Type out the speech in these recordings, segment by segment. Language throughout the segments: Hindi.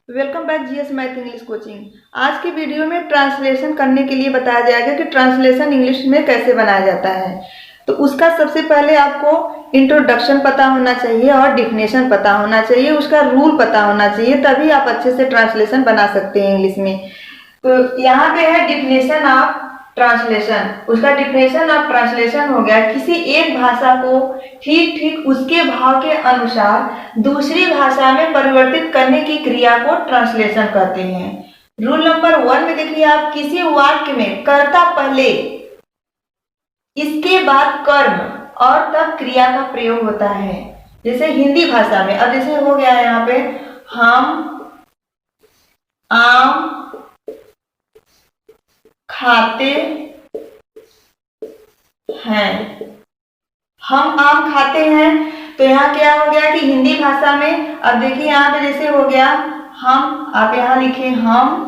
Welcome back GS math English coaching. आज की वीडियो में ट्रांसलेशन करने के लिए बताया जाएगा कि ट्रांसलेशन इंग्लिश में कैसे बनाया जाता है। तो उसका सबसे पहले आपको इंट्रोडक्शन पता होना चाहिए और डिफिनेशन पता होना चाहिए, उसका रूल पता होना चाहिए, तभी आप अच्छे से ट्रांसलेशन बना सकते हैं इंग्लिश में। तो यहाँ पे है डिफिनेशन ऑफ ट्रांसलेशन। उसका डिफिनेशन ऑफ ट्रांसलेशन हो गया किसी एक भाषा को ठीक ठीक उसके भाव के अनुसार दूसरी भाषा में परिवर्तित करने की क्रिया को ट्रांसलेशन कहते हैं। रूल नंबर 1 में देखिए आप, किसी वाक्य में कर्ता पहले, इसके बाद कर्म और तब क्रिया का प्रयोग होता है। जैसे हिंदी भाषा में अब जैसे हो गया यहाँ पे, हम आम खाते हैं। हम आम खाते हैं, तो यहाँ क्या हो गया कि हिंदी भाषा में अब देखिए यहाँ पे जैसे हो गया हम, आप यहाँ लिखे हम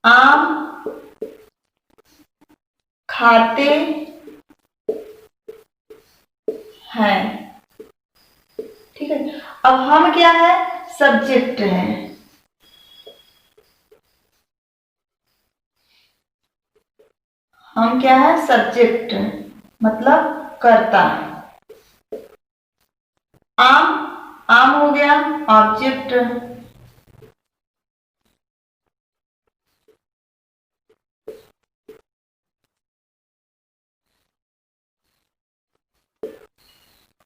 आम खाते हैं। ठीक है, अब हम क्या है, सब्जेक्ट है। हम क्या है, सब्जेक्ट मतलब कर्ता। आम, आम हो गया ऑब्जेक्ट।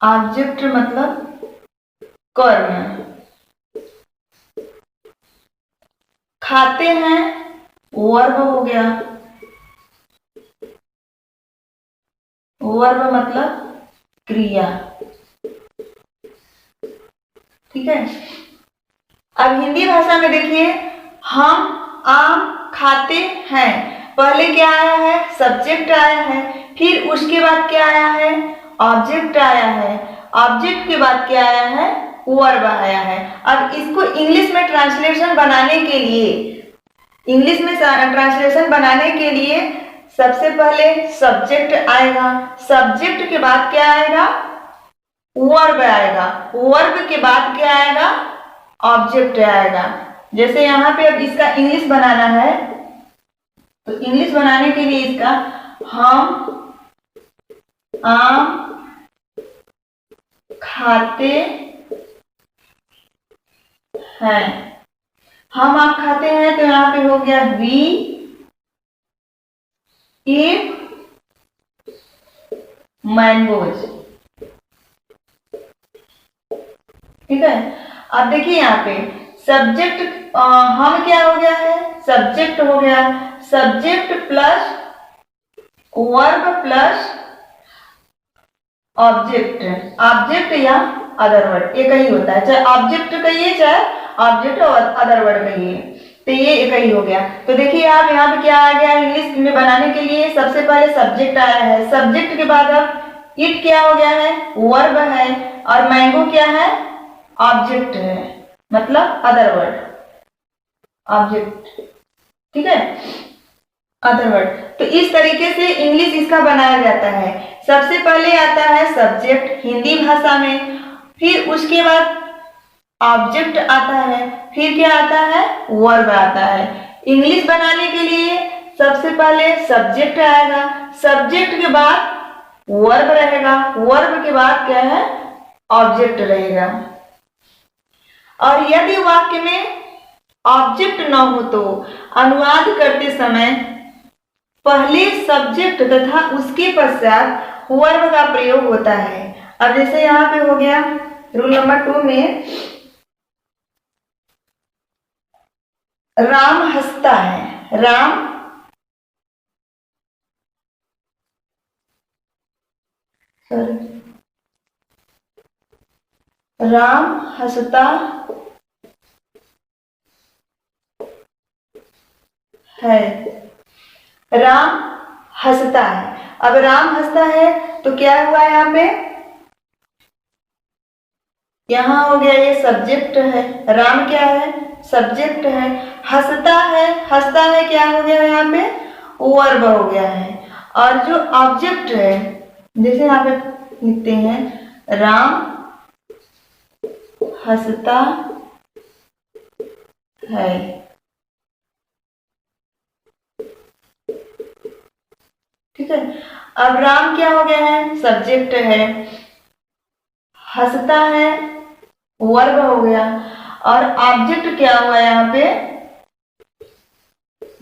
ऑब्जेक्ट मतलब कर्म। खाते हैं वर्ब हो गया। वर्ब मतलब क्रिया। ठीक है, अब हिंदी भाषा में देखिए, हम आम खाते हैं, पहले क्या आया है, सब्जेक्ट आया है, फिर उसके बाद क्या आया है, ऑब्जेक्ट आया है, ऑब्जेक्ट के बाद क्या आया है, वर्ब आया है। अब इसको इंग्लिश में ट्रांसलेशन बनाने के लिए, इंग्लिश में ट्रांसलेशन बनाने के लिए सबसे पहले सब्जेक्ट आएगा, सब्जेक्ट के बाद क्या आएगा, वर्ब आएगा, वर्ब के बाद क्या आएगा, ऑब्जेक्ट आएगा। जैसे यहाँ पे अब इसका इंग्लिश बनाना है, तो इंग्लिश बनाने के लिए इसका हम आम खाते हैं। हम आम खाते हैं, तो यहाँ पे हो गया वी ईट मैंगोज। ठीक है, अब देखिए यहाँ पे सब्जेक्ट, हम क्या हो गया है, सब्जेक्ट हो गया, subject plus verb plus object, object या अदर वर्ड, एक ही होता है, चाहे ऑब्जेक्ट कहिए चाहे ऑब्जेक्ट और अदर वर्ड कहिए, तो ये एक ही हो गया। तो देखिए आप यहाँ पे क्या आ गया, इंग्लिश में बनाने के लिए सबसे पहले सब्जेक्ट आया है, सब्जेक्ट के बाद अब इट क्या हो गया है, वर्ब है, और मैंगो क्या है, ऑब्जेक्ट है, मतलब अदर वर्ड, ऑब्जेक्ट। ठीक है, अदर वर्ड। तो इस तरीके से इंग्लिश इसका बनाया जाता है। सबसे पहले आता है सब्जेक्ट हिंदी भाषा में, फिर उसके बाद ऑब्जेक्ट आता है, फिर क्या आता है, वर्ब आता है। इंग्लिश बनाने के लिए सबसे पहले सब्जेक्ट आएगा, सब्जेक्ट के बाद वर्ब रहेगा, वर्ब के बाद क्या है, ऑब्जेक्ट रहेगा। और यदि वाक्य में ऑब्जेक्ट न हो तो अनुवाद करते समय पहले सब्जेक्ट तथा उसके पश्चात वर्ब का प्रयोग होता है। अब जैसे यहाँ पे हो गया रूल नंबर 2 में, राम हंसता है, राम राम हंसता है, राम हंसता है। अब राम हंसता है तो क्या हुआ यहाँ पे, यहाँ हो गया ये सब्जेक्ट है, राम क्या है, सब्जेक्ट है, हंसता है, हंसता है क्या हो गया यहाँ पे, वर्ब हो गया है। और जो ऑब्जेक्ट है, जैसे यहाँ पे लिखते हैं राम हंसता है। ठीक है, अब राम क्या हो गया है, सब्जेक्ट है। हंसता है वर्ब हो गया, और ऑब्जेक्ट क्या हुआ यहाँ पे,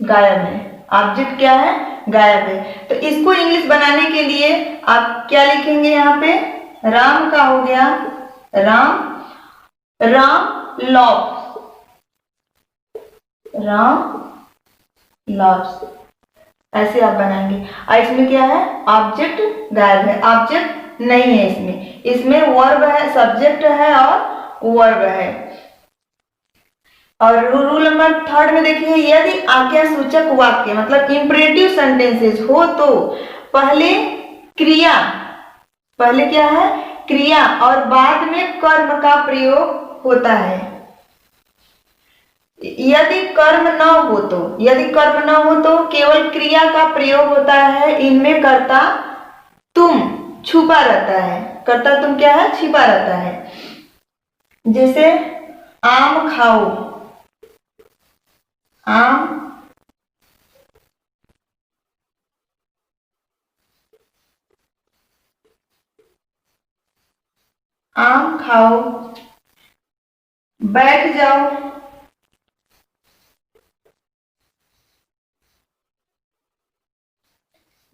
गायब है। ऑब्जेक्ट क्या है, गायब है। तो इसको इंग्लिश बनाने के लिए आप क्या लिखेंगे यहाँ पे, राम का हो गया राम, राम लव्स, राम लव्स, ऐसे आप बनाएंगे। और इसमें क्या है, ऑब्जेक्ट गायब है, ऑब्जेक्ट नहीं है इसमें, इसमें वर्ब है, सब्जेक्ट है और वर्ब है। और रूल नंबर 3 में देखिए, यदि आज्ञा सूचक वाक्य मतलब इंपरेटिव सेंटेंसेस हो तो पहले क्रिया, पहले क्या है, क्रिया, और बाद में कर्म का प्रयोग होता है। यदि कर्म न हो तो, यदि कर्म न हो तो केवल क्रिया का प्रयोग होता है। इनमें कर्ता तुम छुपा रहता है, कर्ता तुम क्या है, छिपा रहता है। जैसे आम खाओ, आम आम खाओ, बैठ जाओ,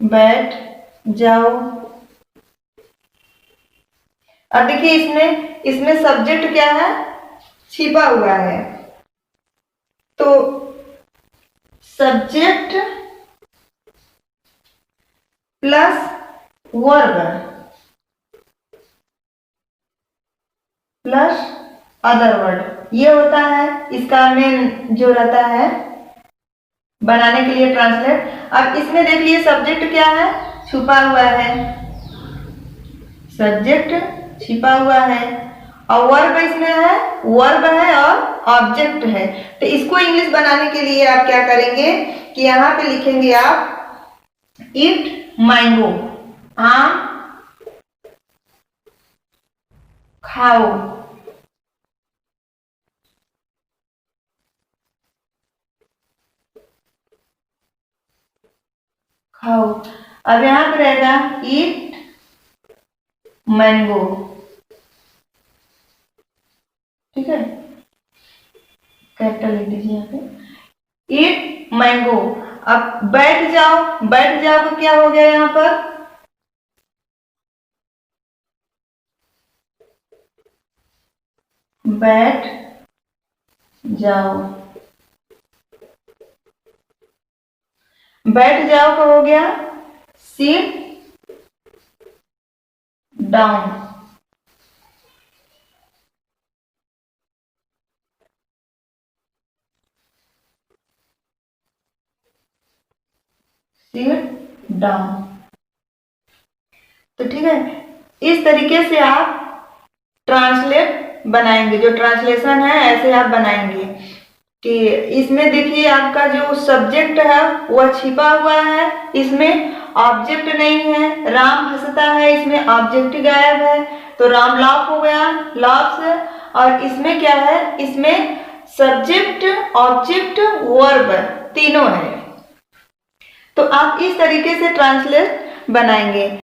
बैठ जाओ। अब देखिए इसमें, इसमें सब्जेक्ट क्या है, छिपा हुआ है। तो subject plus verb plus other word, ये होता है इसका मेन जो रहता है बनाने के लिए ट्रांसलेट। अब इसमें देखिए सब्जेक्ट क्या है, छुपा हुआ है, सब्जेक्ट छिपा हुआ है, और वर्ब इसमें है, वर्ब है और ऑब्जेक्ट है। तो इसको इंग्लिश बनाने के लिए आप क्या करेंगे कि यहाँ पे लिखेंगे आप ईट मैंगो, आम खाओ, खाओ। अब यहाँ पे रहेगा ईट मैंगो, ठीक है, कैपिटल लिख दीजिए यहाँ पे, ईट मैंगो। अब बैठ जाओ, बैठ जाओ तो क्या हो गया यहाँ पर, बैठ जाओ, बैठ जाओ का हो गया सिट डाउन, सिट डाउन। तो ठीक है, इस तरीके से आप ट्रांसलेट बनाएंगे, जो ट्रांसलेशन है ऐसे आप बनाएंगे कि इसमें देखिए आपका जो सब्जेक्ट है वह छिपा हुआ है, इसमें ऑब्जेक्ट नहीं है। राम हंसता है, इसमें ऑब्जेक्ट गायब है, तो राम लाफ हो गया, लाफ से। और इसमें क्या है, इसमें सब्जेक्ट ऑब्जेक्ट वर्ब तीनों है। तो आप इस तरीके से ट्रांसलेट बनाएंगे।